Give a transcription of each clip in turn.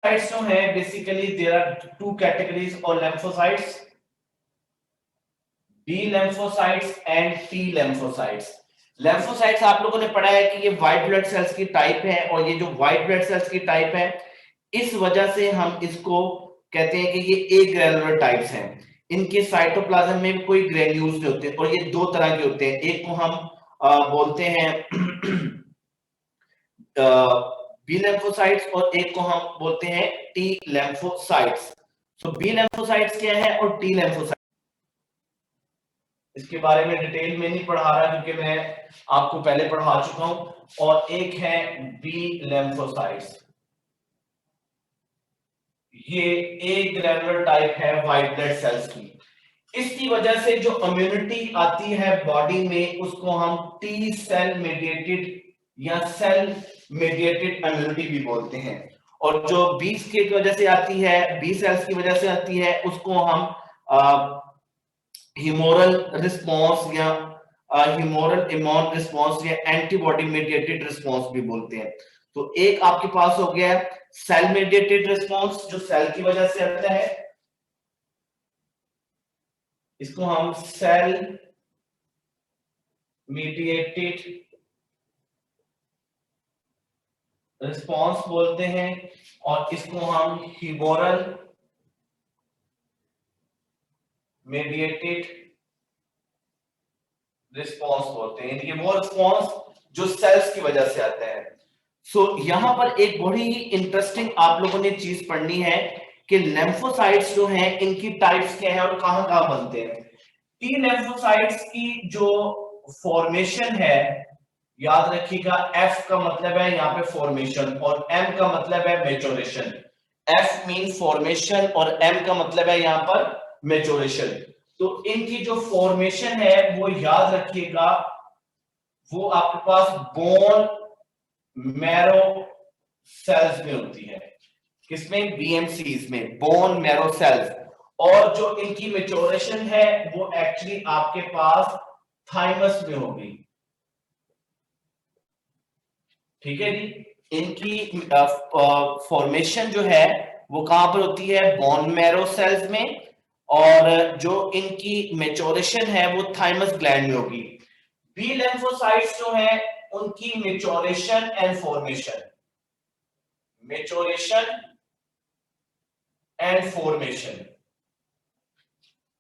lymphocytes जो है basically there are two categories और lymphocytes, B lymphocytes and T lymphocytes। lymphocytes आप लोगों ने पढ़ा है कि ये व्हाइट ब्लड सेल्स की टाइप है, और ये जो व्हाइट ब्लड सेल्स की टाइप है इस वजह से हम इसको कहते हैं कि ये ए ग्रैनुलर टाइप्स हैं। इनके साइटोप्लाज्म में कोई ग्रेन्यूल्स नहीं होते, और ये दो तरह के होते हैं। एक को हम बोलते हैं बी lymphocytes और एक को हम बोलते हैं टी lymphocytes। तो बी lymphocytes क्या है और टी lymphocytes, इसके बारे में डिटेल में नहीं पढ़ा रहा क्योंकि मैं आपको पहले पढ़ा चुका हूं। और एक है बी lymphocytes, ये एक ग्रैनुलर टाइप है व्हाइट ब्लड सेल्स की। इसकी वजह से जो इम्यूनिटी आती है बॉडी में उसको हम टी सेल मेडिएटेड या सेल मेडिएटेड इम्यूनिटी भी बोलते हैं। और जो बी की वजह से आती है, बी सेल्स की वजह से आती है, उसको हम ह्यूमोरल रिस्पॉन्स या ह्यूमोरल इम्यून रिस्पॉन्स या एंटीबॉडी मेडिएटेड रिस्पॉन्स भी बोलते हैं। तो एक आपके पास हो गया सेल मेडिएटेड रिस्पॉन्स जो सेल की वजह से आता है, इसको हम सेल मीडिएटेड रिस्पॉन्स बोलते हैं, और इसको हम ह्यूमोरल मेडिएटेड रिस्पॉन्स बोलते हैं। ये वो रिस्पॉन्स जो सेल्स की वजह से आता है। सो यहां पर एक बड़ी ही इंटरेस्टिंग आप लोगों ने चीज पढ़नी है कि lymphocytes जो हैं इनकी टाइप्स क्या है और कहां-कहां बनते हैं। टी lymphocytes की जो फॉर्मेशन है, याद रखिएगा, F का मतलब है यहाँ पे फॉर्मेशन और M का मतलब है मैच्योरेशन। F मीन फॉर्मेशन और M का मतलब है यहाँ पर मैच्योरेशन। तो इनकी जो फॉर्मेशन है वो याद रखिएगा, वो आपके पास बोन मैरो सेल्स में होती है। किसमें? बीएमसीज में, बोन मैरो सेल्स। और जो इनकी मैच्योरेशन है वो एक्चुअली आपके पास थाइमस में होगी। ठीक है जी, इनकी फॉर्मेशन जो है वो कहां पर होती है? बोन मैरो सेल्स में। और जो इनकी मैच्योरेशन है वो थाइमस ग्लैंड में होगी। बी lymphocytes जो है उनकी maturation and formation, maturation and formation,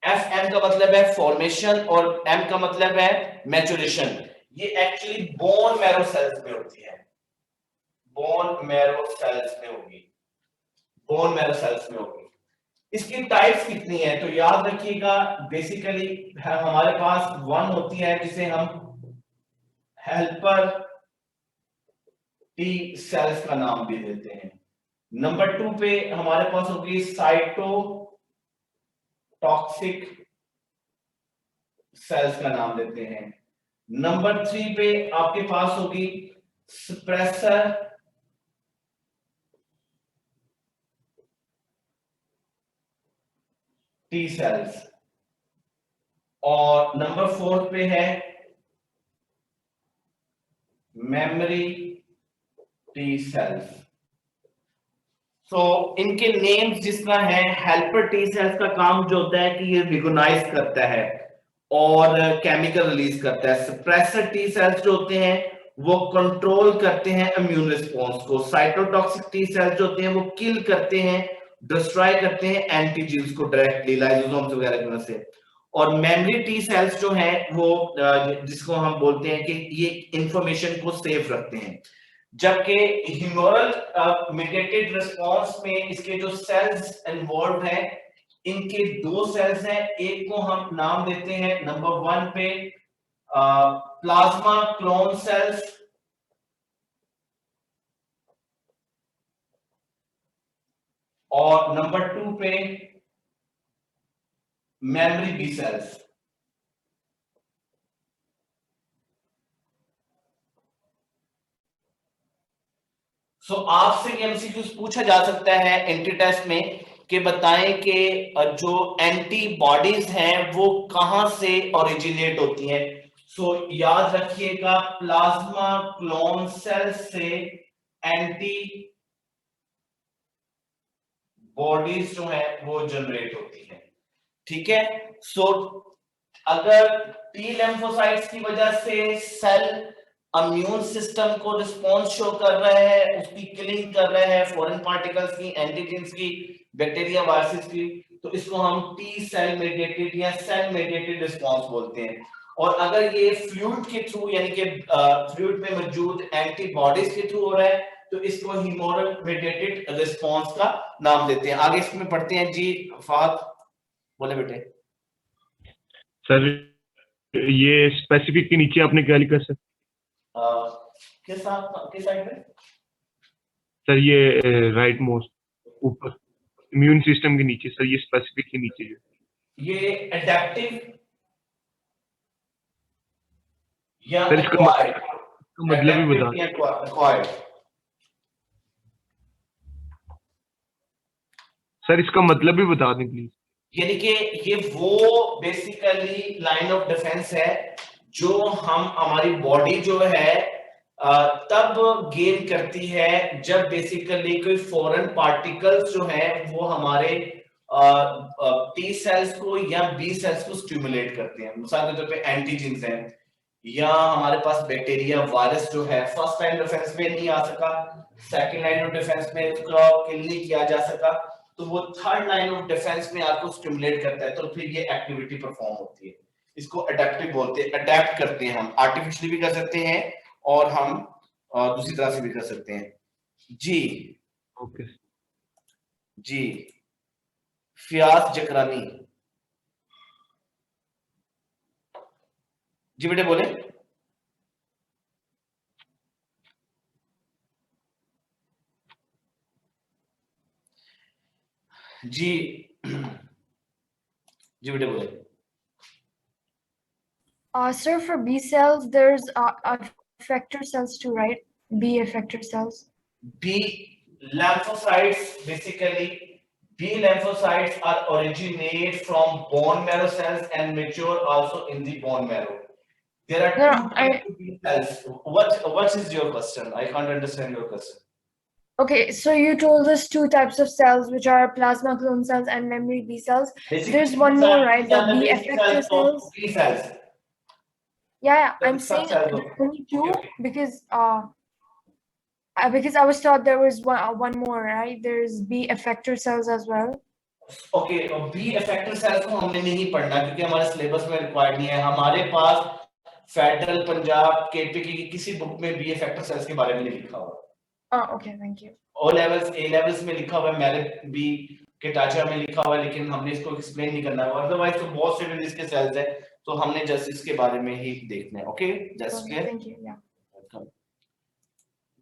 F M का मतलब है फॉर्मेशन और एम का मतलब है मैच्योरेशन, ये एक्चुअली बोन मैरो सेल्स में होती है। बोन मैरो सेल्स में होगी, बोन मैरो सेल्स में होगी। इसकी टाइप्स कितनी है तो याद रखिएगा, बेसिकली हमारे पास वन होती है जिसे हम हेल्पर टी सेल्स का नाम भी देते हैं। नंबर 2 पे हमारे पास होगी साइटोटॉक्सिक सेल्स का नाम देते हैं। नंबर 3 पे आपके पास होगी सप्रेसर टी सेल्स। और नंबर 4 पे है मेमोरी टी सेल्स। सो इनके नेम्स जिस तरह है, हेल्पर टी सेल्स का काम जो होता है कि ये रिकॉग्नाइज करता है और केमिकल रिलीज करता है। सप्रेसर टी सेल्स जो होते हैं वो कंट्रोल करते हैं इम्यून रिस्पांस को। साइटोटॉक्सिक टी सेल्स जो होते हैं वो किल करते हैं, डिस्ट्रॉय करते हैं एंटीजीन्स को डायरेक्टली लाइसोसोम्स वगैरह की वजह से। और मेमोरी टी सेल्स जो है वो जिसको हम बोलते हैं कि ये इंफॉर्मेशन को सेव रखते हैं। जबकि ह्यूमरल मेडिएटेड रिस्पांस में इसके जो सेल्स इन्वॉल्व हैं, इनके दो सेल्स हैं। एक को हम नाम देते हैं नंबर 1 पे प्लाज्मा क्लोन सेल्स, और नंबर 2 पे मेमोरी बी सेल्स। सो आपसे एमसीक्यूज पूछा जा सकता है एंटी टेस्ट में कि बताएं कि जो एंटीबॉडीज हैं वो कहां से ओरिजिनेट होती हैं। सो याद रखिएगा, प्लाज्मा क्लोन सेल से एंटी बॉडीज जो है वो जनरेट होती है। ठीक है, सो अगर टी lymphocytes की वजह से सेल इम्यून सिस्टम को रिस्पॉन्स शो कर रहा है, उसकी किलिंग कर रहा है फॉरेन पार्टिकल्स की, एंटीजेंस की, बैक्टीरिया वायरसेस की, तो इसको हम टी सेल मेडिएटेड या सेल मेडिएटेड रिस्पॉन्स बोलते हैं। और अगर ये फ्लूइड के थ्रू यानी कि फ्लूइड में मौजूद एंटीबॉडीज के थ्रू हो रहा है तो इसको ह्यूमरल मेडिएटेड रिस्पॉन्स का नाम देते हैं। आगे इसमें पढ़ते हैं जी। फहद बोले बेटे। सर ये स्पेसिफिक के नीचे आपने क्या लिखा सर? किस साइड में सर ये राइट मोस्ट ऊपर इम्यून सिस्टम के नीचे सर, ये स्पेसिफिक के नीचे जो ये एडेप्टिव या सर इसका मतलब भी बता एक्वायर्ड। सर इसका मतलब भी बता दें प्लीज। यानी कि ये वो बेसिकली लाइन ऑफ डिफेंस है जो हम हमारी बॉडी जो है तब गेन करती है जब बेसिकली कोई फॉरेन पार्टिकल्स जो है वो हमारे टी सेल्स को या बी सेल्स को स्टिमुलेट करते हैं। मिसाल के तौर पे एंटीजेंस हैं या हमारे पास बैक्टीरिया वायरस जो है फर्स्ट लाइन डिफेंस में नहीं आ सका, सेकंड लाइन ऑफ डिफेंस में उसका किल नहीं किया जा सका, तो वो थर्ड लाइन ऑफ डिफेंस में आपको स्टिमुलेट करता है, तो फिर ये एक्टिविटी परफॉर्म होती है। इसको अडेप्टिव बोलते हैं। अडेप्ट करते हैं हम, आर्टिफिशियली भी कर सकते हैं और हम दूसरी तरह से भी कर सकते हैं जी। ओके जी फियाज जकरानी जी बेटे बोले। जी जी बेटे बोले। Sir, for B cells, there's effector cells too, right? B effector cells. B lymphocytes, basically B lymphocytes are originate from bone marrow cells and mature also in the bone marrow. There are two types of B cells. What is your question? I can't understand your question. Okay, so you told us two types of cells, which are plasma clone cells and memory B cells. Basically, There's one more, right? The B basic effector cells. B cells. Yeah, The I'm saying subcells there's of- only two okay. because I was taught there was one more, right? There's B effector cells as well. Okay B effector cells को हमने नहीं पढ़ना क्योंकि हमारे syllabus में required नहीं है। हमारे पास फेडरल पंजाब केपीके की किसी बुक में बी इफेक्टर सेल्स के बारे में नहीं लिखा हुआ। Okay, thank you. O levels A levels में लिखा हुआ है, मेरिट बी के टाचा में लिखा हुआ है, लेकिन हमने इसको एक्सप्लेन नहीं करना है। अदरवाइज तो बहुत से इसके सेल्स है, तो हमने जस्ट इसके बारे में ही देखना है। Okay just clear. Thank you. Yeah. Welcome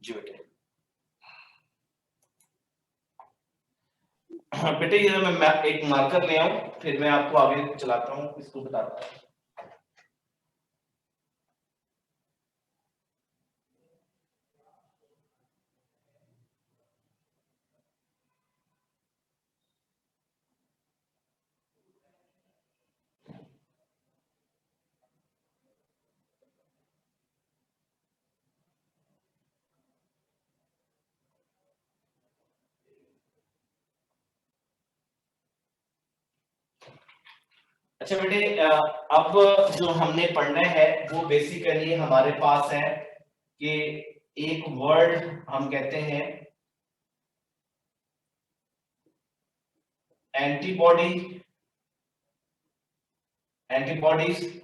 जी बेटे। बेटे ये मैं एक मार्कर ले आऊं फिर मैं आपको आगे चलाता हूं, इसको बताता हूं। अच्छा बेटे अब जो हमने पढ़ना है वो बेसिकली हमारे पास है कि एक वर्ड हम कहते हैं एंटीबॉडी, एंटीबॉडीज,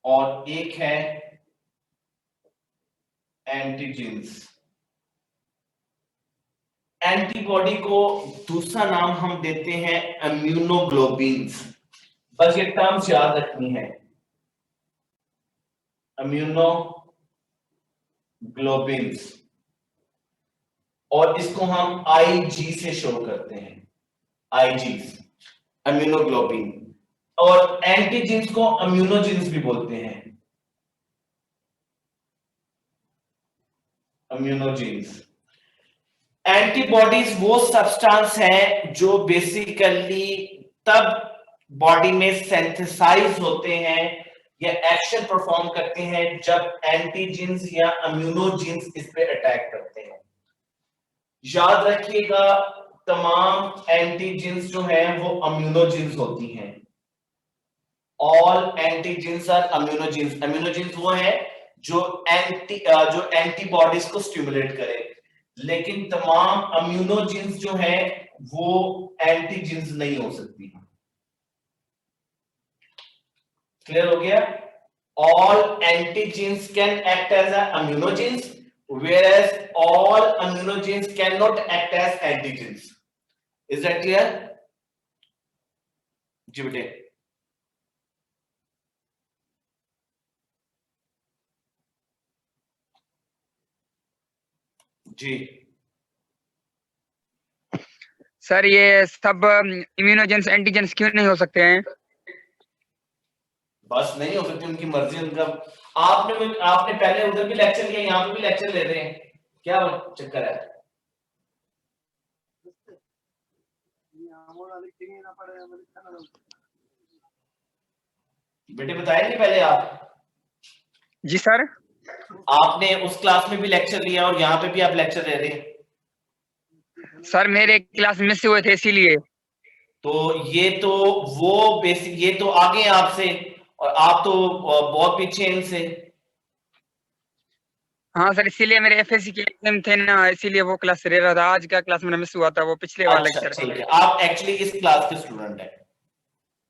और एक है एंटीजेंस। एंटीबॉडी को दूसरा नाम हम देते हैं इम्यूनोग्लोबिन्स। बस ये टर्म्स याद रखनी है, इम्यूनोग्लोबिन्स, और इसको हम आईजी से शो करते हैं, आईजी इम्यूनोग्लोबिन। और एंटीजेंस को इम्यूनोजेंस भी बोलते हैं, इम्यूनोजेंस। एंटीबॉडीज वो सब्सटेंस है जो बेसिकली तब बॉडी में सिंथेसाइज होते हैं या एक्शन परफॉर्म करते हैं जब एंटीजेंस या इम्यूनोजेंस इस पे अटैक करते हैं। याद रखिएगा तमाम एंटीजेंस जो है वो अम्यूनोजेंस होती हैं। All antigens are immunogens. Immunogens वो है जो एंटीबॉडीज को स्टिमुलेट करे, लेकिन तमाम अम्यूनोजेंस जो है वो एंटीजेंस नहीं हो सकती। क्लियर हो गया? All antigens can act as immunogens, whereas all immunogens cannot act as antigens. Is that clear? जी बेटे। जी सर ये सब इम्यूनोजेंस एंटीजेंस क्यों नहीं हो सकते हैं? बस नहीं हो सकती, उनकी मर्जी। उनका आपने पहले उधर भी लेक्चर लिया, यहाँ पे भी लेक्चर ले रहे हैं, क्या चक्कर है? बेटे बताए नहीं पहले आप? जी सर। आपने उस क्लास में भी लेक्चर लिया और यहाँ पे भी आप लेक्चर ले रहे हैं। सर मेरे क्लास मिस हुए थे इसीलिए। तो ये तो वो बेसिक, ये तो आगे हैं आपसे और आप तो बहुत पीछे हैं इनसे। हाँ सर, इसीलिए मेरे एफएससी के एग्जाम थे ना, इसीलिए वो क्लास रह रहा था। आज का क्लास मेरा मिस हुआ था, वो पिछले वाला अच्छा लेक्चर। ठीक है, आप एक्चुअली इस क्लास के स्टूडेंट हैं?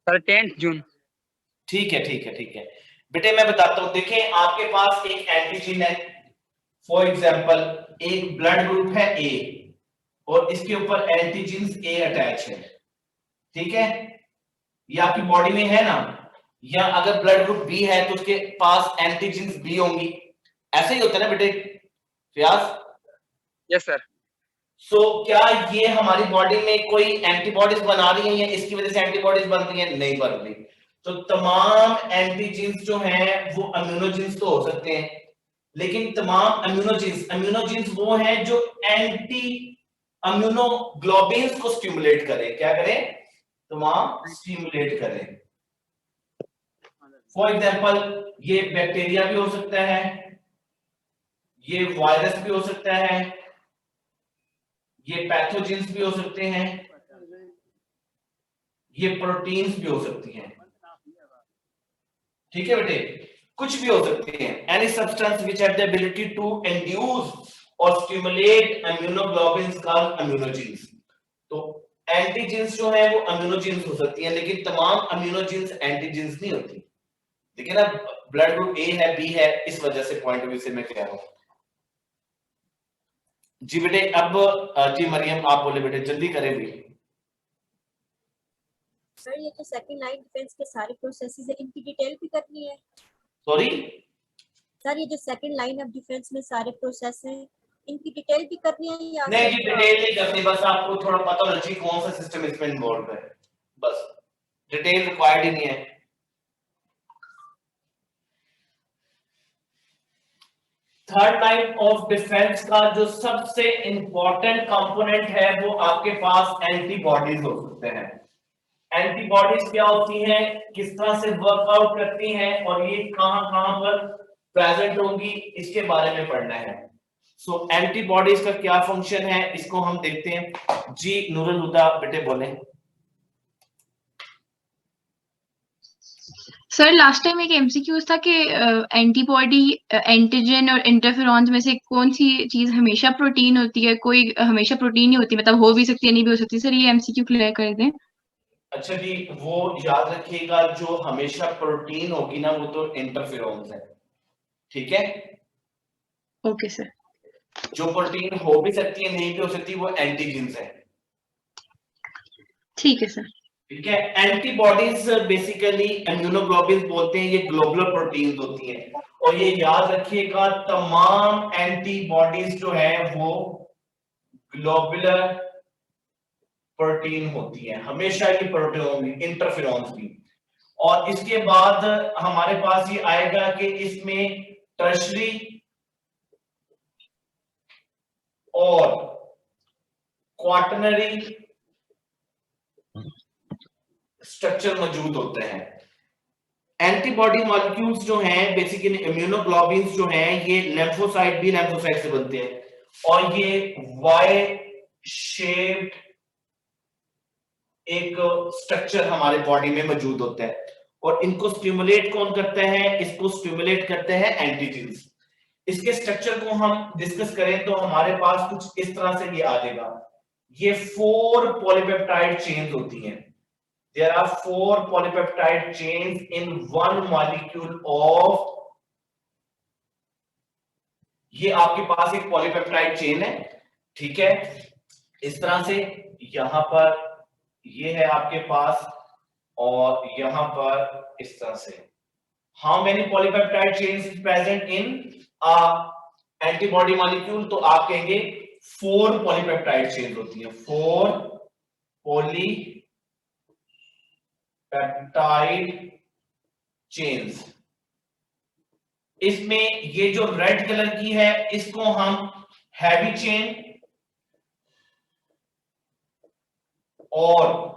सर 10 जून। ठीक है ठीक है ठीक है बेटे, मैं बताता हूँ। देखें, आपके पास एक एंटीजन है, फॉर एग्जांपल एक ब्लड ग्रुप है ए और इसके ऊपर एंटीजन ए अटैच है, ठीक है? ये आपकी बॉडी में है ना, या अगर ब्लड ग्रुप बी है तो उसके पास एंटीजन बी होंगी। ऐसे ही होता है ना बेटे रियाज? Yes sir. सो क्या ये हमारी बॉडी में कोई एंटीबॉडीज बना रही है या इसकी वजह से एंटीबॉडीज बन रही है? नहीं बन रही। तो तमाम एंटीजेंस जो हैं वो अम्यूनोजेंस तो हो सकते हैं, लेकिन तमाम अम्यूनोजेंस वो हैं जो एंटी अम्यूनोग्लोबिन्स को स्टिमुलेट करें। क्या करें? तमाम स्टिमुलेट करें। फॉर एग्जांपल ये बैक्टीरिया भी हो सकता है, ये वायरस भी हो सकता है, ये पैथोजेंस भी हो सकते हैं, ये प्रोटीन्स भी हो सकती हैं। ठीक है बेटे, कुछ भी हो सकती है। Any substance which have the ability to induce or stimulate immunoglobins called immunogens. तो एंटीजेंस जो है वो इम्यूनोजेंस हो सकती हैं, लेकिन तमाम इम्यूनोजेंस एंटीजेंस नहीं होती। देखिए ना, ब्लड ग्रुप ए है, बी है, इस वजह से पॉइंट ऑफ व्यू से मैं कह रहा हूं। जी बेटे, अब जी मरियम आप बोले बेटे, जल्दी करें भी। सर ये तो सेकंड लाइन डिफेंस के सारे प्रोसेसेस है, इनकी डिटेल भी करनी है? सॉरी सर ये जो सेकंड लाइन ऑफ डिफेंस में सारे प्रोसेस हैं, इनकी डिटेल भी करनी है या? नहीं जी, डिटेल नहीं करनी, बस आपको थोड़ा पता होना चाहिए कौन सा सिस्टम इसमें इन्वॉल्व है, बस। डिटेल रिक्वायर्ड ही नहीं है। थर्ड लाइन ऑफ डिफेंस का जो सबसे इंपॉर्टेंट कंपोनेंट है वो आपके पास एंटीबॉडीज हो सकते हैं। एंटीबॉडीज क्या होती हैं, किस तरह से वर्कआउट करती हैं और ये कहां पर प्रेजेंट होंगी, इसके बारे में पढ़ना है। सो एंटीबॉडीज का क्या फंक्शन है इसको हम देखते हैं। जी नूरुल हुदा बेटे बोले। सर लास्ट टाइम एक एमसीक्यू था कि एंटीबॉडी, एंटीजन और इंटरफेरॉन्स में से कौन सी चीज हमेशा प्रोटीन होती है? कोई हमेशा प्रोटीन नहीं होती, मतलब हो भी सकती है नहीं भी हो सकती। सर ये एमसीक्यू क्लियर कर दें। अच्छा जी, वो याद रखिएगा, जो हमेशा प्रोटीन होगी ना वो तो इंटरफेरॉन्स है, ठीक है? Okay sir. जो प्रोटीन हो भी सकती है नहीं भी हो सकती वो एंटीजेंस है, ठीक है सर। ठीक है? एंटीबॉडीज बेसिकली इम्यूनोग्लोबिन्स बोलते हैं, ये ग्लोबुलर प्रोटीन्स होती हैं। और ये याद रखिएगा, तमाम एंटीबॉडीज जो है वो ग्लोबुलर प्रोटीन होती है, हमेशा ये प्रोटीन होंगी, इंटरफेरॉन्स भी। और इसके बाद हमारे पास ये आएगा कि इसमें टर्शरी और क्वाटरनरी स्ट्रक्चर मौजूद होते हैं। एंटीबॉडी मॉलिक्यूल्स जो हैं बेसिकली इम्यूनोग्लोबिन्स जो हैं, ये लिम्फोसाइट, बी लिम्फोसाइट से बनते हैं और ये वाई शेप्ड एक स्ट्रक्चर हमारे बॉडी में मौजूद होता है, और इनको स्टिमुलेट कौन करते हैं? इसको स्टिमुलेट करते हैं एंटीजेंस। इसके स्ट्रक्चर को हम डिस्कस करें तो हमारे पास कुछ इस तरह से ये आ जाएगा। ये 4 पॉलीपेप्टाइड चेन्स होती हैं। There are 4 polypeptide chains in one molecule of, ये आपके पास एक पॉलीपेप्टाइड चेन है, ठीक है, इस तरह से। यहां पर ये है आपके पास, और यहां पर इस तरह से। How many polypeptide chains present in antibody molecule? तो आप कहेंगे 4 पॉलीपेप्टाइड चेन्स होती हैं, 4 पॉलीपेप्टाइड चेन्स। इसमें ये जो रेड कलर की है इसको हम हैवी चेन, और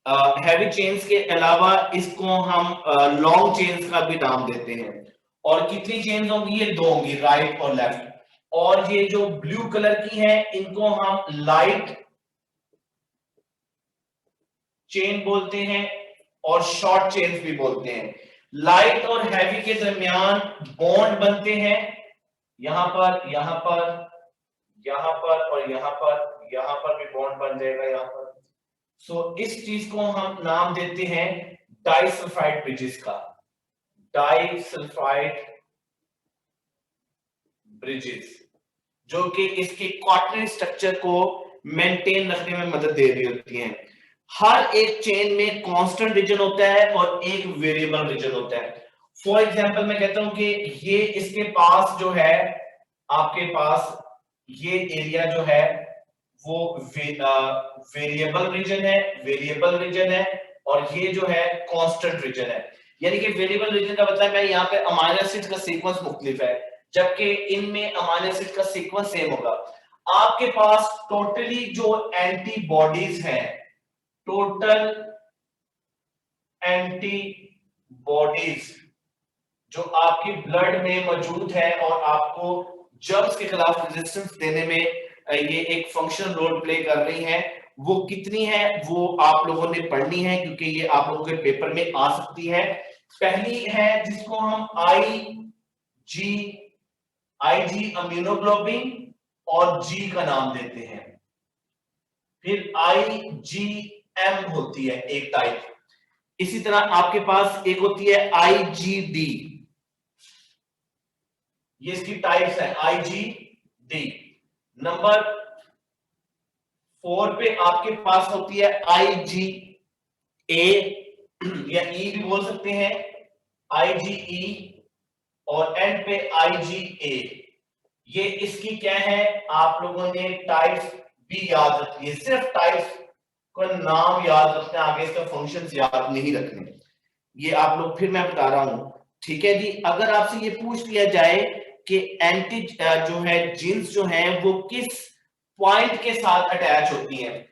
हैवी चेन्स के अलावा इसको हम लॉन्ग चेन्स का भी नाम देते हैं। और कितनी चेन्स होंगी? ये 2 होंगी, राइट और लेफ्ट। और ये जो ब्लू कलर की है इनको हम लाइट चेन बोलते हैं और शॉर्ट चेन्स भी बोलते हैं। लाइट और हैवी के दरमियान बॉन्ड बनते हैं, यहां पर, यहां पर, यहां पर और यहां पर भी बॉन्ड बन जाएगा यहां पर। सो इस चीज को हम नाम देते हैं डाइसल्फाइड ब्रिजेस का, डाइसल्फाइड ब्रिजेस, जो कि इसके क्वार्टरनरी स्ट्रक्चर को मेंटेन रखने में मदद दे रही होती हैं। हर एक चेन में कांस्टेंट रीजन होता है और एक वेरिएबल रीजन होता है। फॉर एग्जांपल मैं कहता हूं कि ये इसके पास जो है, आपके पास ये एरिया जो है वो वेरिएबल रीजन है, और ये जो है कांस्टेंट रीजन है। यानी कि वेरिएबल रीजन का मतलब है यहाँ पे अमीनो एसिड का सीक्वेंस मुख्तलिफ है, जबकि इनमें अमीनो एसिड का सीक्वेंस सेम होगा। आपके पास टोटली जो एंटीबॉडीज हैं, टोटल एंटीबॉडीज जो आपकी ब्लड में मौजूद है और आपको जर्म्स के खिलाफ रेजिस्टेंस देने में ये एक फंक्शन रोल प्ले कर रही हैं, वो कितनी है वो आप लोगों ने पढ़नी है, क्योंकि ये आप लोगों के पेपर में आ सकती है। पहली है जिसको हम आईजी अम्यूनोग्लोबिन और जी का नाम देते हैं। फिर आईजीएम होती है एक टाइप। इसी तरह आपके पास एक होती है आईजीडी, ये इसकी टाइप्स है आईजीडी। नंबर 4 पे आपके पास होती है आईजीए, या ई भी बोल सकते हैं, आईजीई, और एंड पे आईजीए। ये इसकी क्या है, आप लोगों ने टाइप्स भी याद रखनी है, सिर्फ टाइप्स का नाम याद रखना, आगे इसका फंक्शंस याद नहीं रखने। ये आप लोग, फिर मैं बता रहा हूं, ठीक है जी। अगर आपसे ये पूछ लिया जाए कि एंटी जो है जीन्स जो है वो किस पॉइंट के साथ अटैच होती हैं,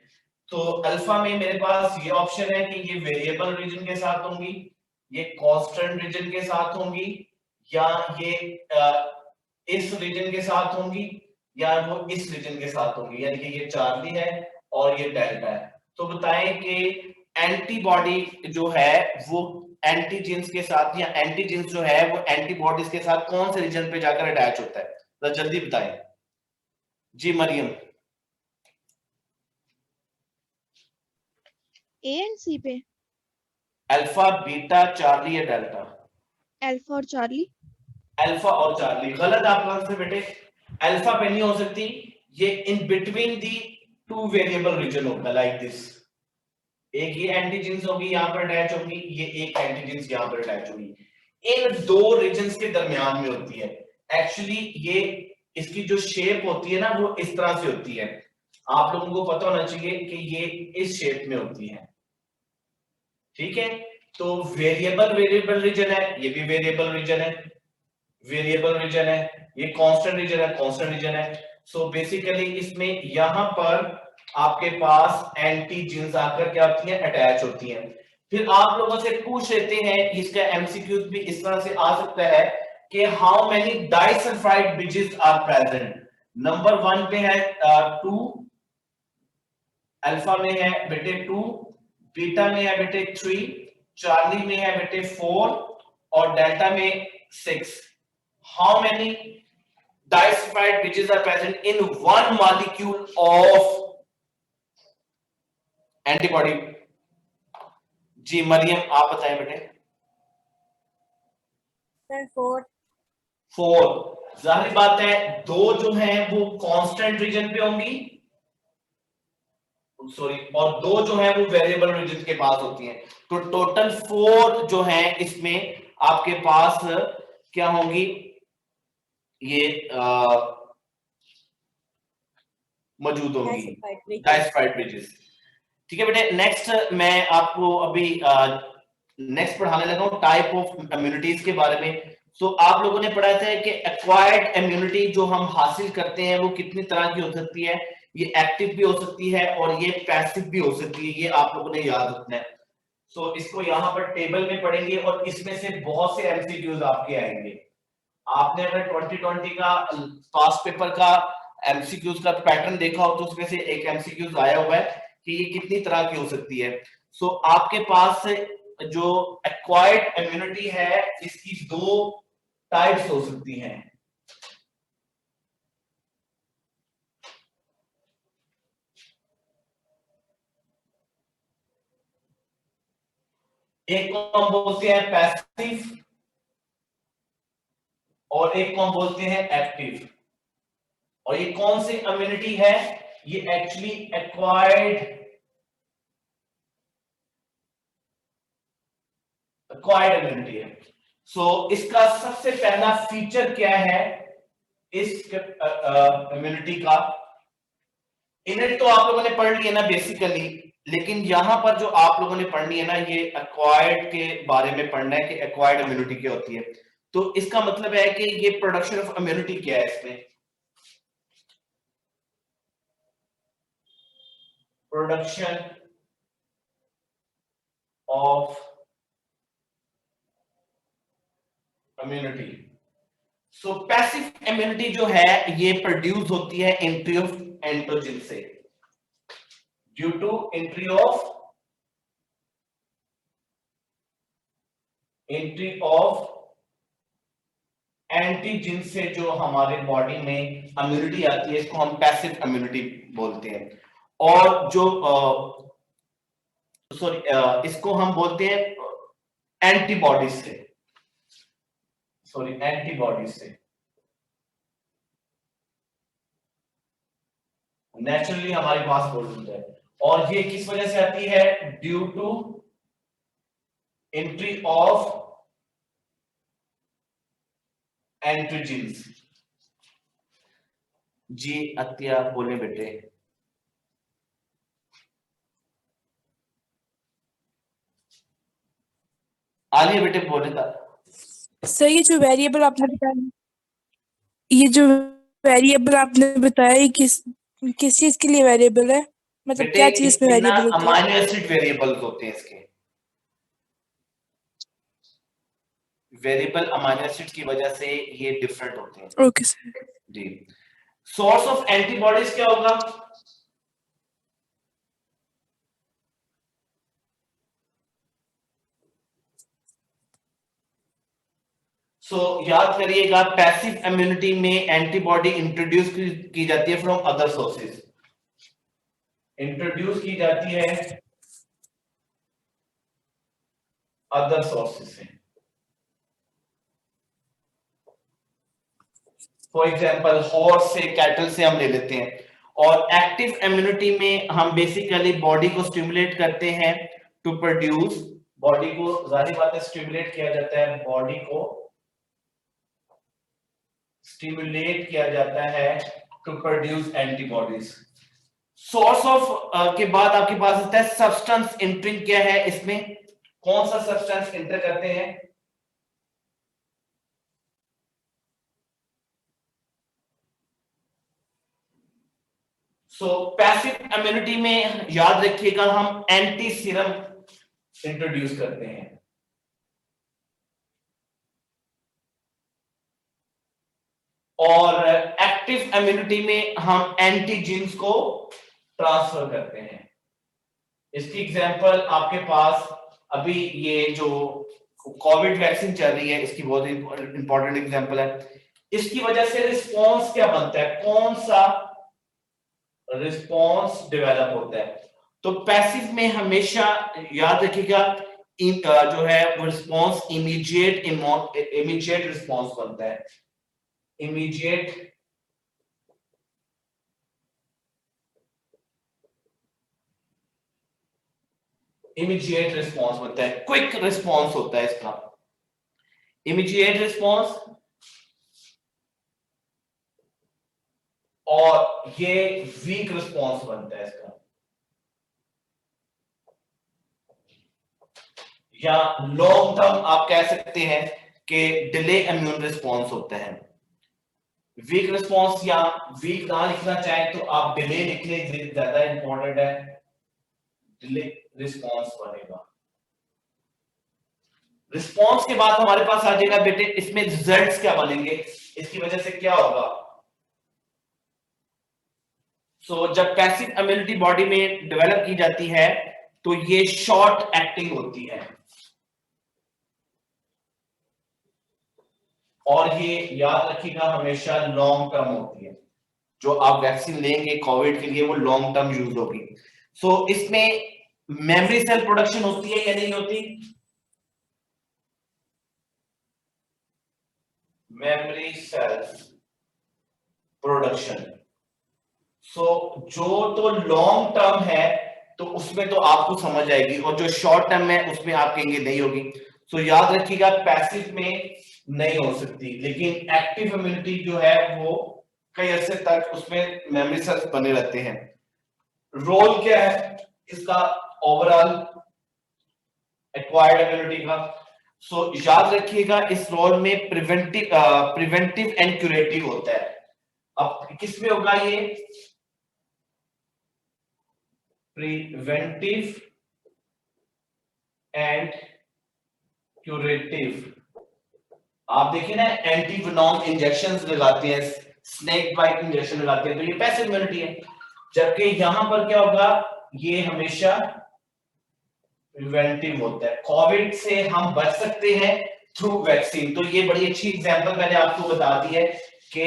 तो अल्फा में मेरे पास ये ऑप्शन है कि ये वेरिएबल रीजन के साथ होंगी, ये कांस्टेंट रीजन के साथ होंगी, या ये इस रीजन के साथ होंगी, या वो इस रीजन के साथ होंगी। यानी कि ये चार्ली है और ये डेल्टा है। तो बताएं कि एंटीबॉडी जो है वो एंटीजेंस के साथ, या एंटीजेंस जो है वो एंटीबॉडीज के साथ कौन से रीजन पे जाकर अटैच होता है? तो जल्दी बताएं जी मरियम। ए एंड सी पे, अल्फा, बीटा, चार्ली या डेल्टा? अल्फा और चार्ली। अल्फा और चार्ली गलत आपका आंसर बेटे। अल्फा पे नहीं हो सकती, ये in between the 2 variable region होगा, लाइक दिस। एक ये एंटीजेंस होगी यहां पर अटैच होगी, ये एक एंटीजेंस यहां पर अटैच होगी, इन 2 रीजन्स के दरमियान में होती है। एक्चुअली ये इसकी जो शेप होती है ना वो इस तरह से होती है, आप लोगों को पता होना चाहिए कि ये इस शेप में होती है, ठीक है। तो वेरिएबल रीजन है, ये भी वेरिएबल रीजन है, ये कांस्टेंट रीजन है, कांस्टेंट रीजन है। सो बेसिकली इसमें यहां पर आपके पास एंटीजेंस आकर क्या होती हैं, अटैच होती हैं। फिर आप लोगों से पूछ लेते हैं, इसका एमसीक्यूज भी इस तरह से आ सकता है कि how many disulphide bridges are present. Number 1 पे है 2, अल्फा में है बेटे 2, बीटा में है बेटे 3, चार्ली में है बेटे 4 और डेल्टा में 6. How many disulfide bridges are present in one molecule of antibody? जी मरियम आप बताएं बेटे. सर 4. 4. जाहिर बात है दो जो हैं वो कांस्टेंट रीजन पे होंगी, सॉरी, और दो जो है वो वेरिएबल रीजन के पास होती हैं. तो टोटल 4 जो है इसमें आपके पास क्या होंगी, ये मौजूद होंगी डाइसल्फाइड ब्रिजेस. ठीक है बेटे. नेक्स्ट मैं आपको अभी नेक्स्ट पढ़ाने लगा हूं टाइप ऑफ इम्यूनिटीज के बारे में. सो आप लोगों ने पढ़ा था कि एक्वायर्ड इम्यूनिटी जो हम हासिल करते हैं वो कितनी तरह की हो सकती है. ये एक्टिव भी हो सकती है और ये पैसिव भी हो सकती है, ये आप लोगों ने याद रखना है. सो इसको यहाँ पर टेबल में पढ़ेंगे और इसमें से बहुत से एमसीक्यूज आपके आएंगे. आपने अगर 2020 का पास्ट पेपर का एमसीक्यूज का पैटर्न देखा हो तो उसमें से एक एमसीक्यूज आया हुआ है कि ये कितनी तरह की हो सकती है. सो आपके पास जो एक्वायर्ड इम्यूनिटी है इसकी 2 टाइप्स हो सकती हैं. एक को हम बोलते हैं पैसिव और एक को हम बोलते हैं एक्टिव. और ये कौन सी इम्यूनिटी है, ये एक्चुअली एक्वायर्ड इम्यूनिटी है. सो इसका सबसे पहला फीचर क्या है इस इम्यूनिटी का, इन्हें तो आप लोगों ने पढ़ लिया ना बेसिकली, लेकिन यहां पर जो आप लोगों ने पढ़नी है ना ये एक्वायर्ड के बारे में पढ़ना है कि एक्वायर्ड इम्यूनिटी क्या होती है. तो इसका मतलब है कि ये प्रोडक्शन ऑफ इम्यूनिटी क्या है. इसमें production of immunity. So passive immunity जो है ये प्रोड्यूस होती है एंट्री ऑफ एंटीजन से, due to entry of antigen से जो हमारे बॉडी में इम्यूनिटी आती है इसको हम पैसिव इम्यूनिटी बोलते हैं. और जो इसको हम बोलते हैं एंटीबॉडीज से, नेचुरली हमारे पास मौजूद है. और ये किस वजह से आती है, due to entry of antigens. जी अत्या बोले बेटे. आलिए बेटे बोले था. सर ये जो वेरिएबल आपने बताया ये किस चीज के लिए वेरिएबल है, मतलब क्या चीज में वेरिएबल होती है? अमीनो एसिड वेरिएबल्स होते हैं इसके. वेरिएबल अमीनो एसिड की वजह से ये डिफरेंट होते हैं. Okay sir. जी. सोर्स ऑफ एंटीबॉडीज क्या होगा, याद करिएगा पैसिव इम्यूनिटी में एंटीबॉडी इंट्रोड्यूस की जाती है from other sources, other sources से. फॉर एग्जांपल हॉर्स से, कैटल से हम ले लेते हैं. और एक्टिव इम्यूनिटी में हम बेसिकली बॉडी को स्टिमुलेट करते हैं टू प्रोड्यूस, बॉडी को जाहिर बात है स्टिमुलेट किया जाता है, बॉडी को स्टिमुलेट किया जाता है to produce antibodies. Source of के बाद आपके पास आता है सब्सटेंस एंटरिंग. क्या है इसमें, कौन सा सब्सटेंस एंटर करते हैं, पैसिव इम्यूनिटी में याद रखिएगा हम एंटी सीरम इंट्रोड्यूस करते हैं. और एक्टिव इम्यूनिटी में हम एंटीजेन्स को ट्रांसफर करते हैं. इसकी एग्जांपल आपके पास अभी ये जो कोविड वैक्सीन चल रही है, इसकी बहुत इंपॉर्टेंट एग्जांपल है। इसकी वजह से रिस्पॉन्स क्या बनता है, कौन सा रिस्पॉन्स डेवलप होता है? तो पैसिव में हमेशा याद रखिएगा जो है वो रिस्पॉन्स इमीडिएट रिस्पॉन्स बनता है, इमीडिएट रिस्पॉन्स बनता है, क्विक रिस्पॉन्स होता है इसका, इमीडिएट रिस्पॉन्स। और ये वीक रिस्पॉन्स बनता है इसका, या लॉन्ग टर्म आप कह सकते हैं कि डिले इम्यून रिस्पॉन्स होता है। वीक रिस्पॉन्स या वीक ना लिखना चाहे तो आप डिले लिख लें, ज्यादा इंपॉर्टेंट है, डिले रिस्पॉन्स बनेगा। रिस्पॉन्स के बाद हमारे पास आ जाएगा बेटे इसमें रिजल्ट्स क्या बनेंगे, इसकी वजह से क्या होगा। जब पैसिव इम्यूनिटी बॉडी में डेवलप की जाती है तो ये शॉर्ट एक्टिंग होती है, और ये याद रखिएगा हमेशा लॉन्ग टर्म होती है। जो आप वैक्सीन लेंगे कोविड के लिए वो लॉन्ग टर्म यूज होगी। इसमें मेमोरी सेल प्रोडक्शन होती है या नहीं होती? Memory cells production. जो तो लॉन्ग टर्म है तो उसमें तो आपको समझ आएगी, और जो शॉर्ट टर्म है उसमें आप कहेंगे नहीं होगी। याद रखिएगा पैसिव में नहीं हो सकती, लेकिन एक्टिव इम्यूनिटी जो है वो कई अर्से तक उसमें मेमोरी सेल्स बने रहते हैं। रोल क्या है इसका ओवरऑल एक्वायर्ड इम्यूनिटी का? याद रखिएगा इस रोल में प्रिवेंटिव एंड क्यूरेटिव होता है। अब किसमें होगा ये? Preventive and curative. आप देखिए ना, एंटीवेनॉम इंजेक्शंस लगाते हैं, स्नेक बाइट इंजेक्शन लगाते हैं, तो ये पैसिव इम्यूनिटी है। जबकि यहां पर क्या होगा, ये हमेशा प्रिवेंटिव होता है। कोविड से हम बच सकते हैं थ्रू वैक्सीन। तो ये बड़ी अच्छी एग्जांपल मैंने आपको बता दी है कि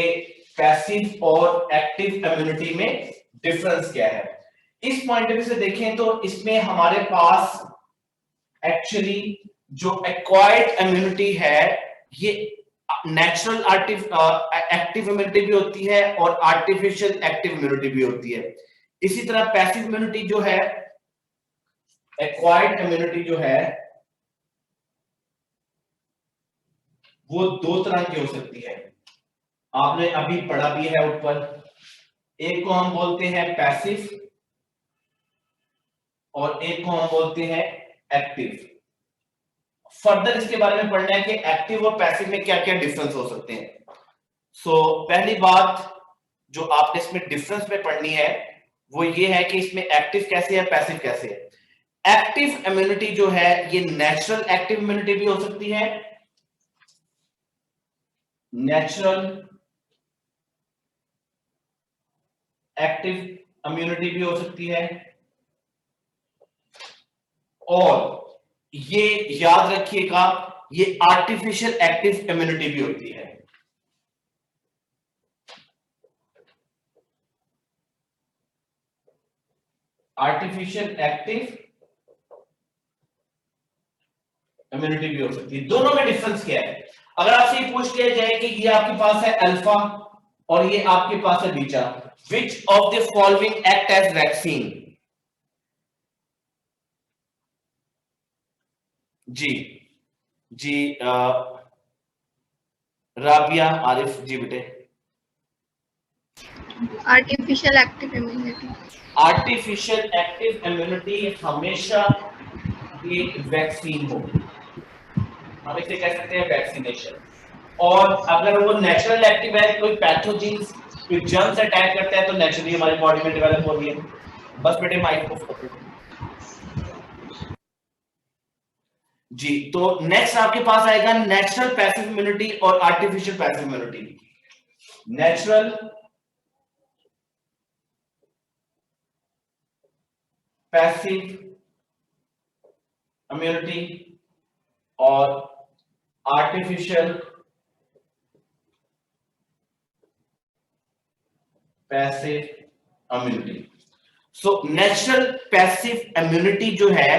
पैसिव और एक्टिव इम्यूनिटी में डिफरेंस क्या है। इस पॉइंट ऑफ व्यू से देखें तो इसमें हमारे पास एक्चुअली जो एक्वायर्ड इम्यूनिटी है ये नेचुरल एक्टिव इम्यूनिटी भी होती है और आर्टिफिशियल एक्टिव इम्यूनिटी भी होती है। इसी तरह पैसिव इम्यूनिटी जो है, एक्वायर्ड इम्यूनिटी जो है वो दो तरह की हो सकती है। आपने अभी पढ़ा भी है ऊपर, एक को हम बोलते हैं पैसिव और एक को हम बोलते हैं एक्टिव। फर्दर इसके बारे में पढ़ना है कि एक्टिव और पैसिव में क्या क्या डिफरेंस हो सकते हैं। पहली बात जो आपने इसमें डिफरेंस में पढ़नी है वो ये है कि इसमें एक्टिव कैसे है, पैसिव कैसे है। एक्टिव इम्यूनिटी जो है ये नेचुरल एक्टिव इम्यूनिटी भी हो सकती है, नेचुरल एक्टिव इम्यूनिटी भी हो सकती है, और ये याद रखिएगा ये आर्टिफिशियल एक्टिव इम्यूनिटी भी होती है। आर्टिफिशियल एक्टिव इम्यूनिटी भी हो सकती है। दोनों में डिफरेंस क्या है? अगर आपसे ये पूछ लिया जाए कि ये आपके पास है अल्फा और ये आपके पास है बीटा, which of the following act as vaccine? जी राबिया, आरिफ जी बेटे। Artificial active immunity. Artificial active immunity हमेशा ये वैक्सीन होगी, हम इसे कह सकते हैं वैक्सीनेशन। और अगर वो नेचुरल एक्टिव है, कोई पैथोजेंस कोई जर्म्स अटैक करता है तो नेचुरली हमारी बॉडी में डेवलप हो रही है। बस बेटे माइक को फोकस जी। तो नेक्स्ट आपके पास आएगा नेचुरल पैसिव इम्यूनिटी और artificial passive immunity. Natural passive immunity और artificial passive immunity. So natural passive immunity जो है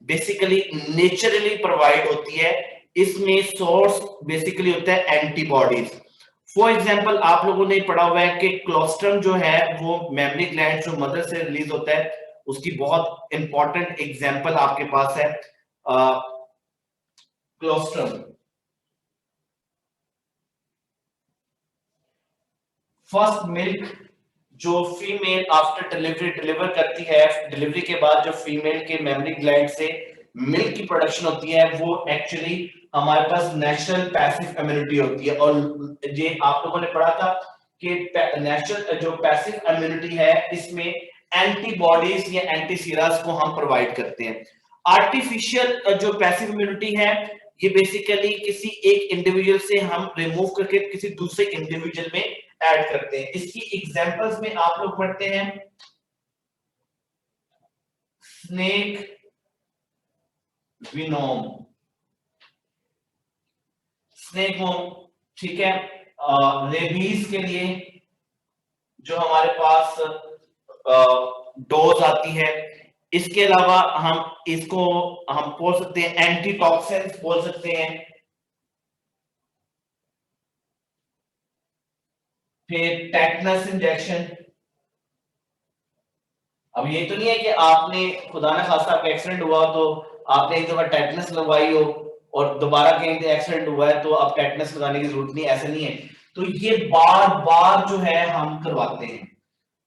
बेसिकली नेचुरली प्रोवाइड होती है, इसमें सोर्स बेसिकली होता है एंटीबॉडीज। फॉर एग्जांपल आप लोगों ने पढ़ा हुआ है कि क्लोस्ट्रम जो है वो मेमरी ग्लैंड जो मदर से रिलीज होता है, उसकी बहुत इंपॉर्टेंट एग्जांपल आपके पास है क्लोस्ट्रम। फर्स्ट मिल्क जो फीमेल आफ्टर डिलीवरी डिलीवर करती है, डिलीवरी के बाद जो फीमेल के मेमरी ग्लैंड से मिल्क की प्रोडक्शन होती है वो एक्चुअली हमारे पास नेचुरल पैसिव इम्यूनिटी होती है। और ये आप लोगों ने पढ़ा था कि नेचुरल जो पैसिव इम्यूनिटी है इसमें एंटीबॉडीज या एंटीसीरास को हम प्रोवाइड करते हैं। आर्टिफिशियल जो पैसिव इम्यूनिटी है ये बेसिकली किसी एक इंडिविजुअल से हम रिमूव करके किसी दूसरे इंडिविजुअल में ऐड करते हैं। इसकी एग्जांपल्स में आप लोग पढ़ते हैं स्नेक विनोम, स्नेक वोम, ठीक है। रेबीज के लिए जो हमारे पास डोज आती है, इसके अलावा हम इसको हम बोल सकते हैं एंटीटॉक्सिन्स बोल सकते हैं। फिर टेटनस इंजेक्शन। अब ये तो नहीं है कि आपने खुदा ना खास्ता आपका एक्सीडेंट हुआ तो आपने एक दफा टेटनस लगवाई हो और दोबारा कहीं एक्सीडेंट हुआ है तो अब टेटनस लगाने की जरूरत नहीं, ऐसा नहीं है। तो ये बार बार जो है हम करवाते हैं।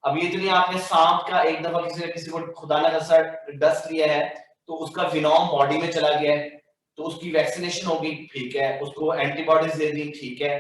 अब ये तो नहीं आपने सांप का एक दफा किसी को खुदा ना खास्ता डस लिया है तो उसका विनोम बॉडी में चला गया है तो उसकी वैक्सीनेशन होगी, ठीक है, उसको एंटीबॉडीज दे दी, ठीक है।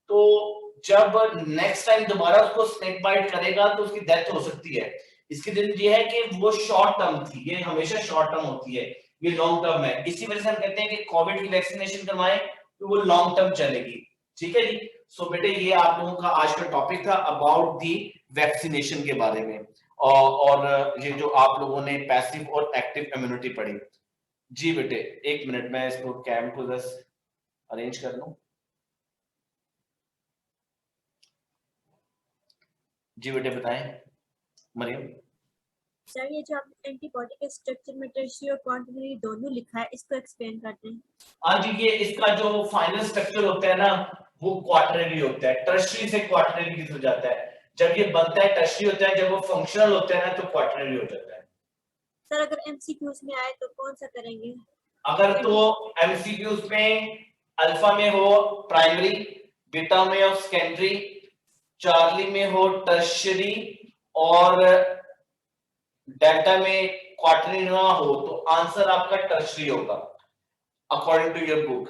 तो जब नेक्स्ट टाइम दोबारा उसको स्नेक बाइट करेगा तो उसकी डेथ हो सकती है। इसकी वजह ये है कि वो शॉर्ट टर्म थी, ये हमेशा शॉर्ट टर्म होती है, ये लॉन्ग टर्म है। इसी वजह से हम कहते हैं कि कोविड की वैक्सीनेशन करवाएं तो वो लॉन्ग टर्म चलेगी, ठीक है जी। सो बेटे ये आप लोगों का आज का टॉपिक था अबाउट दी वैक्सीनेशन के बारे में और ये जो आप लोगों ने पैसिव और एक्टिव इम्यूनिटी पढ़ी। जी बेटे एक मिनट में इसको कैम को जस्ट अरेंज कर लूं। जी बेटे बताएं मरियम। सर ये जो आपने एंटीबॉडी के स्ट्रक्चर में टर्शियरी और क्वाटर्नरी दोनों लिखा है, इसको एक्सप्लेन करते हैं। हाँ जी, ये इसका जो फाइनल स्ट्रक्चर होता है ना वो क्वाटरनरी होता है, टर्शियरी से क्वाटरनरी की तरफ जाता है। जब ये बनता है टर्शियरी होता है, जब वो फंक्शनल होता है ना तो क्वाटरनरी हो जाता है। सर अगर एमसीक्यूज में आए तो कौन सा करेंगे? अगर तो एमसीक्यूज में अल्फा में हो प्राइमरी, बीटा में हो सेकेंडरी, चार्ली में हो टर्शियरी और डेल्टा में क्वाटरनरी ना हो तो आंसर आपका टर्शियरी होगा अकॉर्डिंग टू योर बुक।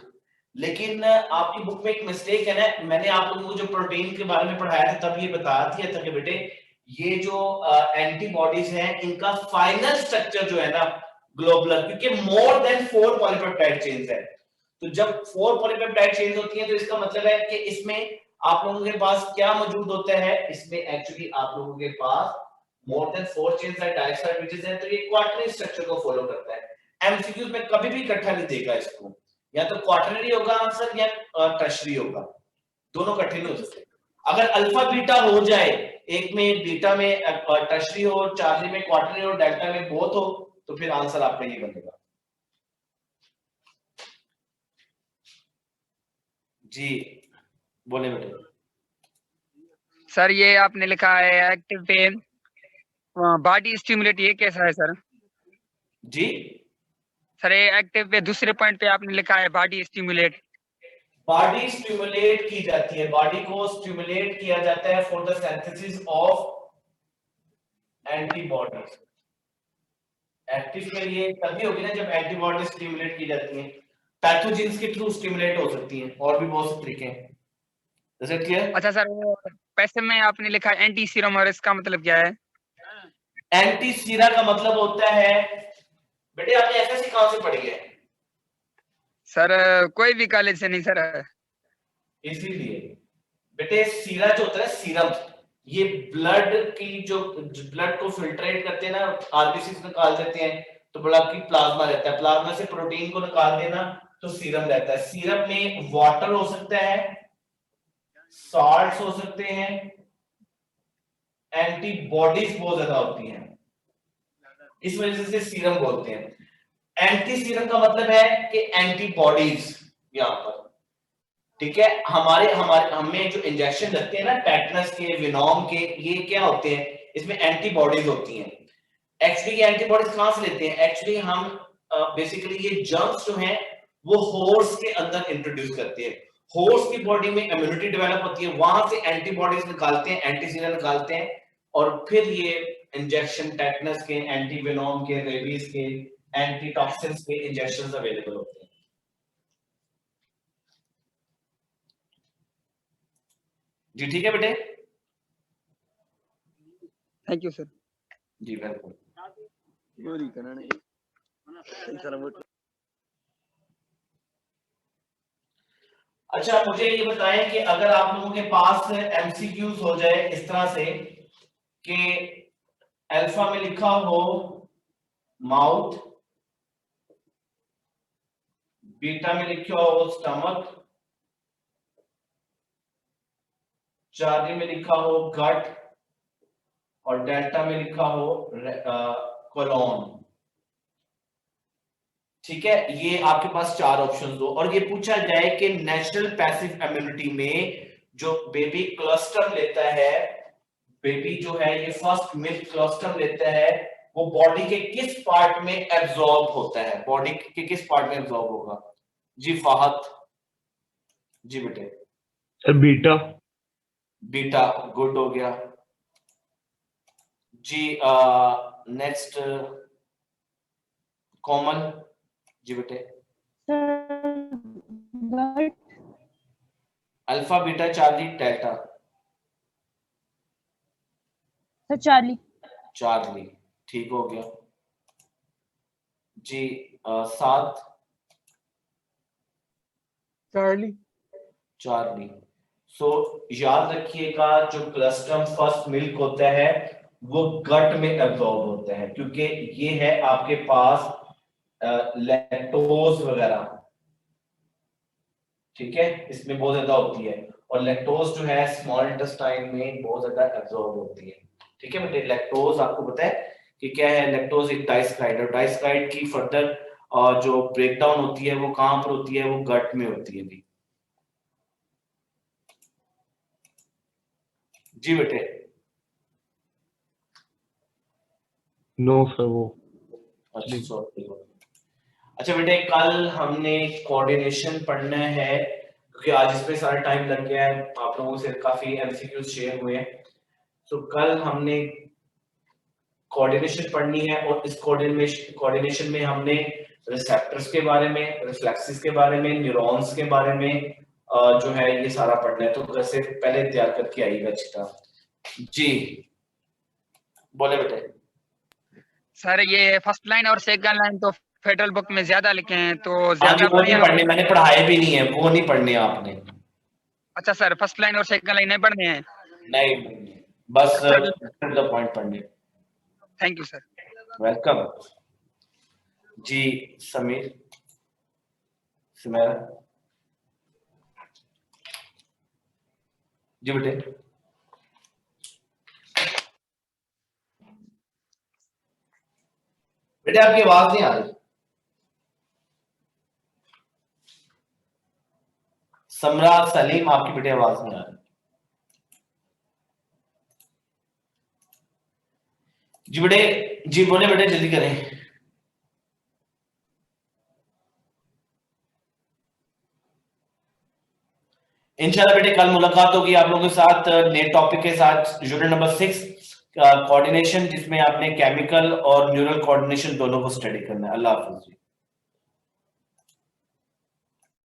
लेकिन आपकी बुक में एक मिस्टेक है ना, मैंने आप लोगों को जो प्रोटीन के बारे में पढ़ाया था तब ये बताया था कि बेटे ये जो एंटीबॉडीज हैं इनका फाइनल स्ट्रक्चर जो है ना ग्लोबुलर, क्योंकि मोर देन 4 पॉलीपेप्टाइड चेन्स है। तो जब 4 पॉलीपेप्टाइड चेन्स होती हैं तो इसका मतलब है कि इसमें आप लोगों के पास क्या मौजूद होता है, इसमें एक्चुअली आप लोगों के पास मोर देन 4 चेन्स है, डाइस्टर ब्रिजेस हैं, तो ये क्वाटरनरी स्ट्रक्चर को फॉलो करता है। एमसीक्यूज में कभी भी इकट्ठा नहीं देगा इसको, या तो क्वाटरनरी होगा आंसर या टर्शियरी होगा, दोनों इकट्ठे नहीं हो सकते। अगर अल्फा बीटा हो जाए, एक में बीटा में टर्शियरी हो, चार्ली में क्वाटरनरी हो, डेल्टा में बोथ हो, तो फिर आंसर आपका ये बनेगा। जी बोले बेटे। सर ये आपने लिखा है एक्टिव पे बॉडी स्टिमुलेट, ये कैसा है सर? जी सर ये एक्टिव पे दूसरे पॉइंट पे आपने लिखा है बॉडी स्टिमुलेट। बॉडी स्टिमुलेट की जाती है, बॉडी को स्टिमुलेट किया जाता है for the synthesis of antibodies. Active के लिए तभी होगी ना जब एंटीबॉडी स्टिमुलेट की जाती हैं, पैथोजेंस के थ्रू स्टिमुलेट हो सकती हैं, और भी बहुत से तरीके हैं। Is it clear? अच्छा सर वो पैसे में आपने लिखा है एंटी सीरम, और इसका मतलब क्या है? एंटी सीरा का मतलब होता है बेटे, आपने एफएससी कहां से पढ़ी है? सर कोई भी कॉलेज से नहीं सर। इसीलिए बेटे सीरा जो होता है सीरम, ये ब्लड की जो ब्लड को फिल्ट्रेट करते हैं ना, आरबीसी निकाल देते हैं, तो बोला कि प्लाज्मा रहता है, प्लाज्मा से प्रोटीन को निकाल देना तो सीरम रहता है। सीरम में वाटर हो सकता है, सॉल्ट्स हो सकते हैं, एंटीबॉडीज बहुत ज्यादा होती हैं, इस वजह से सीरम बोलते हैं। एंटी सीरम का मतलब है कि एंटीबॉडीज यहां पर, ठीक है। हमें जो इंजेक्शन लगते हैं ना टेटनस के, विनोम के, ये क्या होते हैं, इसमें एंटीबॉडीज होती हैं। एक्चुअली ये एंटीबॉडीज कहां से लेते हैं, एक्चुअली हम बेसिकली ये जर्म्स जो हैं वो हॉर्स के अंदर इंट्रोड्यूस करते हैं, हॉर्स की बॉडी में इम्यूनिटी डेवलप होती है, वहां से एंटीबॉडीज निकालते हैं, एंटीसीरम निकालते हैं, और फिर ये इंजेक्शन टेटनस के, एंटी वेनोम के, रेबीज के, एंटी टॉक्सिन्स के इंजेक्शंस अवेलेबल होते हैं। जी ठीक है बेटे, थैंक यू सर। जी वेलकम। अच्छा मुझे ये बताएं कि अगर आप लोगों के पास एमसीक्यूज हो जाए इस तरह से कि अल्फा में लिखा हो माउथ, बीटा में लिखा हो स्टमक, चार्ली में लिखा हो गट, और डेल्टा में लिखा हो कोलोन, ठीक है। ये आपके पास 4 ऑप्शंस हो, और ये पूछा जाए कि नेचुरल पैसिव इम्यूनिटी में जो बेबी क्लस्टर लेता है, बेबी जो है ये फर्स्ट मिल्क क्लस्टर लेता है, वो बॉडी के किस पार्ट में एब्जॉर्ब होता है, बॉडी के किस पार्ट में एब्जॉर्ब होगा? जी फहद। जी बेटे। Sir beta. बीटा, गुड हो गया जी। Next common. जी बेटे। Alpha, beta, Charlie, delta. Charlie. Charlie, ठीक हो गया जी। 7। चार्ली। चार्ली। सो याद रखिएगा जो क्लस्ट्रम फर्स्ट मिल्क होता है वो गट में एब्जॉर्ब होता है, क्योंकि ये है आपके पास लैक्टोज वगैरह, ठीक है, इसमें बहुत ज्यादा होती है, और लैक्टोज जो है स्मॉल इंटेस्टाइन में बहुत ज्यादा एब्जॉर्ब होती है, ठीक है बेटे। लैक्टोज आपको पता है कि क्या है, लैक्टोज एक डाइस्क्राइड है, डाइस्क्राइड की फर्दर जो ब्रेकडाउन होती है वो कहां पर होती है, वो गट में होती है भी। जी बेटे। नो सर वो। अच्छा बेटे, कल हमने कोऑर्डिनेशन पढ़ना है, क्योंकि आज इसमें सारा टाइम लग गया है, आप लोगों से काफी एमसीक्यूज शेयर हुए हैं, तो कल हमने कोऑर्डिनेशन पढ़नी है, और इस कोऑर्डिनेशन में हमने रिसेप्टर्स के बारे में, रिफ्लेक्सेस के बारे में, न्यूरॉन्स के बारे में जो है ये सारा पढ़ना है, तो वैसे पहले तैयार करके आइएगा अच्छी तरह। जी बोले बेटे। सर ये फर्स्ट लाइन और सेकंड लाइन तो फेडरल बुक में ज्यादा लिखे हैं, तो हाँ जी, ज्यादा वो नहीं पढ़ने, मैंने पढ़ाए भी नहीं है, वो नहीं पढ़ने आपने। अच्छा सर, फर्स्ट लाइन और सेकंड लाइन नहीं पढ़ने हैं? नहीं, बस द पॉइंट पढ़ने। Thank you sir. वेलकम जी। समीर, सुमेरा। जी बेटे। बेटे आपकी आवाज नहीं आ रही। समरा, सलीम, आपकी बेटे आवाज नहीं आ रही। जी बेटे, जी बोले बेटे, जल्दी करें। इंशाल्लाह बेटे कल मुलाकात होगी आप लोगों के साथ नए टॉपिक के साथ, यूनिट नंबर 6 कोऑर्डिनेशन, जिसमें आपने केमिकल और न्यूरल कोऑर्डिनेशन दोनों को स्टडी करना है। अल्लाह हाफिज।